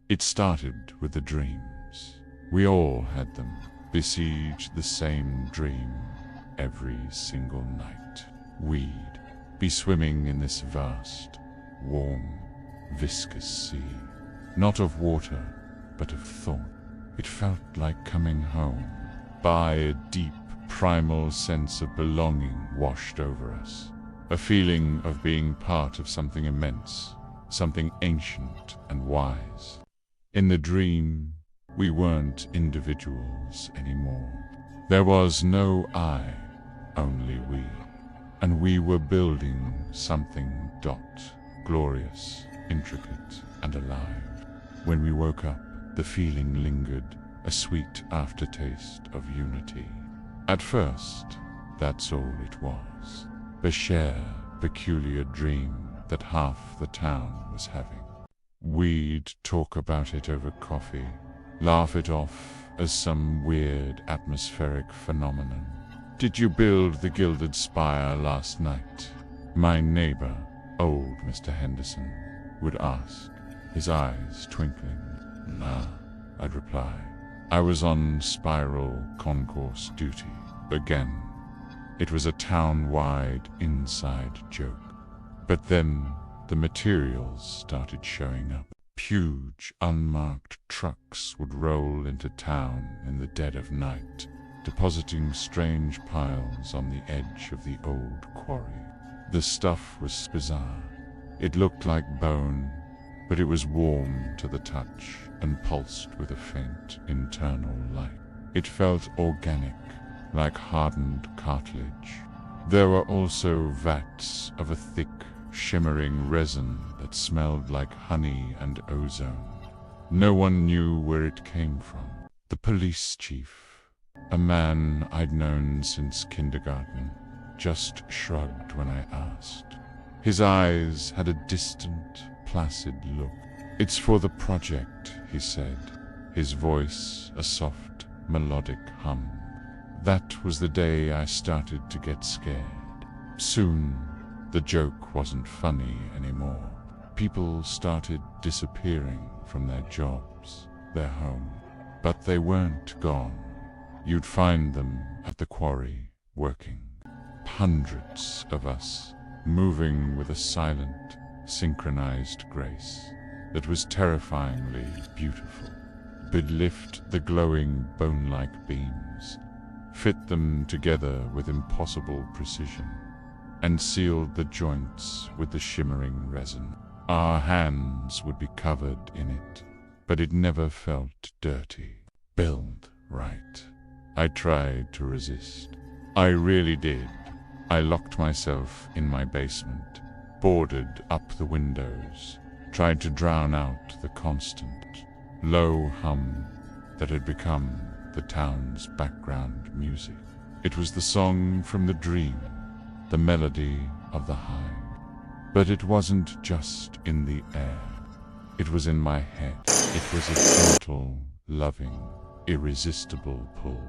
It started with the dreams. We all had them, besieged the same dream every single night. We'd be swimming in this vast, warm, viscous sea, not of water, but of thought. It felt like coming home. By a deep, primal sense of belonging washed over us, a feeling of being part of something immense, something ancient and wise. In the dream, we weren't individuals anymore. There was no I, only we. And we were building something glorious, intricate, and alive. When we woke up, the feeling lingered, a sweet aftertaste of unity. At first, that's all it was. The shared, peculiar dream that half the town was having. We'd talk about it over coffee, laugh it off as some weird atmospheric phenomenon. Did you build the gilded spire last night? My neighbor, old Mr. Henderson, would ask, his eyes twinkling. Nah, I'd reply. I was on spiral concourse duty. Again, it was a town-wide inside joke. But then the materials started showing up. Huge, unmarked trucks would roll into town in the dead of night, depositing strange piles on the edge of the old quarry. The stuff was bizarre. It looked like bone, but it was warm to the touch and pulsed with a faint internal light. It felt organic, like hardened cartilage. There were also vats of a thick, shimmering resin that smelled like honey and ozone. No one knew where it came from. The police chief, a man I'd known since kindergarten, just shrugged when I asked. His eyes had a distant, placid look. It's for the project, he said, his voice a soft, melodic hum. That was the day I started to get scared. Soon, the joke wasn't funny anymore. People started disappearing from their jobs, their home. But they weren't gone. You'd find them at the quarry, working. Hundreds of us, moving with a silent, synchronized grace that was terrifyingly beautiful. We'd lift the glowing bone-like beams, fit them together with impossible precision, and sealed the joints with the shimmering resin. Our hands would be covered in it, but it never felt dirty. Build right. I tried to resist. I really did. I locked myself in my basement, boarded up the windows, tried to drown out the constant, low hum that had become the town's background music. It was the song from the dream, the melody of the hive. But it wasn't just in the air. It was in my head. It was a gentle, loving, irresistible pull.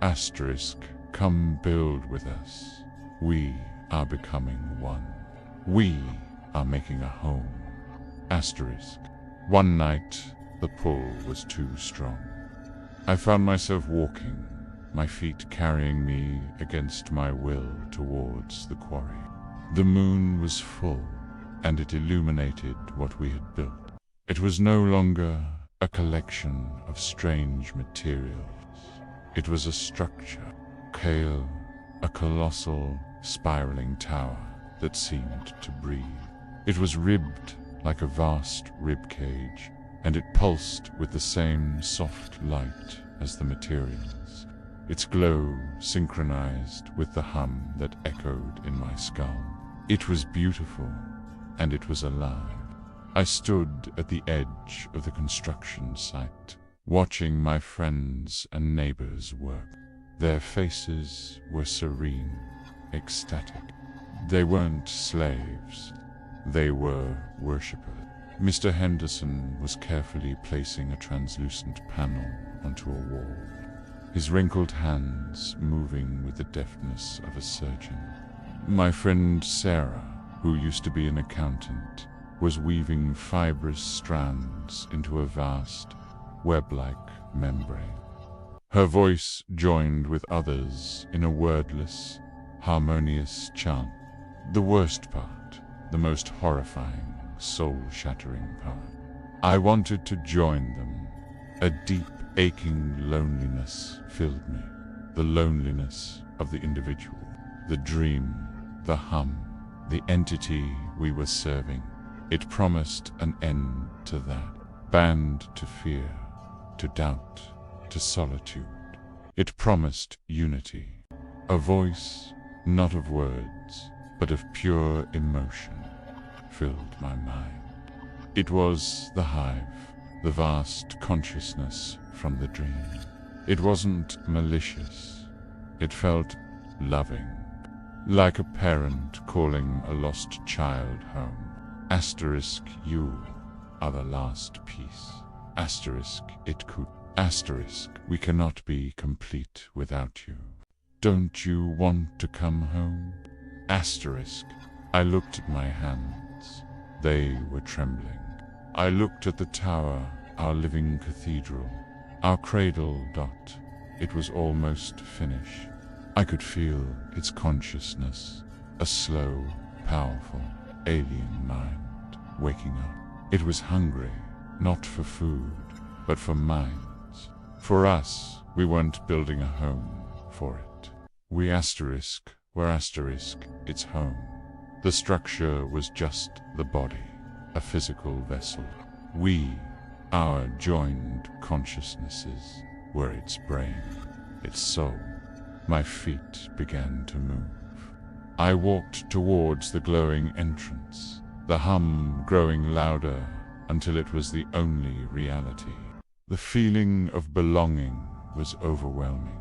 Asterisk, come build with us. We are becoming one. We are making a home. Asterisk. One night, the pull was too strong. I found myself walking, my feet carrying me against my will towards the quarry. The moon was full, and it illuminated what we had built. It was no longer a collection of strange materials. It was a structure, pale, a colossal, spiraling tower that seemed to breathe. It was ribbed like a vast rib cage, and it pulsed with the same soft light as the materials, its glow synchronized with the hum that echoed in my skull. It was beautiful, and it was alive. I stood at the edge of the construction site, watching my friends and neighbors work. Their faces were serene, ecstatic. They weren't slaves. They were worshippers. Mr. Henderson was carefully placing a translucent panel onto a wall, his wrinkled hands moving with the deftness of a surgeon. My friend Sarah, who used to be an accountant, was weaving fibrous strands into a vast, web-like membrane. Her voice joined with others in a wordless, harmonious chant. The worst part, the most horrifying, soul-shattering part. I wanted to join them. A deep, aching loneliness filled me. The loneliness of the individual, the dream, the hum, the entity we were serving. It promised an end to that, banned to fear, to doubt, to solitude. It promised unity, a voice not of words, but of pure emotion, filled my mind. It was the hive, the vast consciousness from the dream. It wasn't malicious. It felt loving, like a parent calling a lost child home. Asterisk, you are the last piece. Asterisk, it could. Asterisk, we cannot be complete without you. Don't you want to come home? Asterisk, I looked at my hands. They were trembling. I looked at the tower, our living cathedral, our cradle dot. It was almost finished. I could feel its consciousness, a slow, powerful, alien mind waking up. It was hungry, not for food, but for minds. For us, we weren't building a home for it. We asterisk were asterisk its home. The structure was just the body, a physical vessel. We, our joined consciousnesses, were its brain, its soul. My feet began to move. I walked towards the glowing entrance, the hum growing louder until it was the only reality. The feeling of belonging was overwhelming,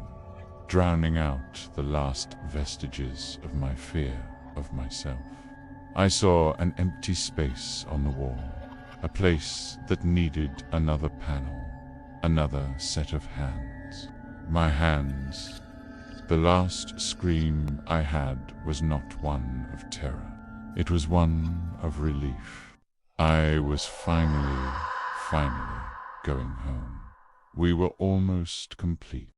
drowning out the last vestiges of my fear of myself. I saw an empty space on the wall, a place that needed another panel, another set of hands. My hands. The last scream I had was not one of terror. It was one of relief. I was finally going home. We were almost complete.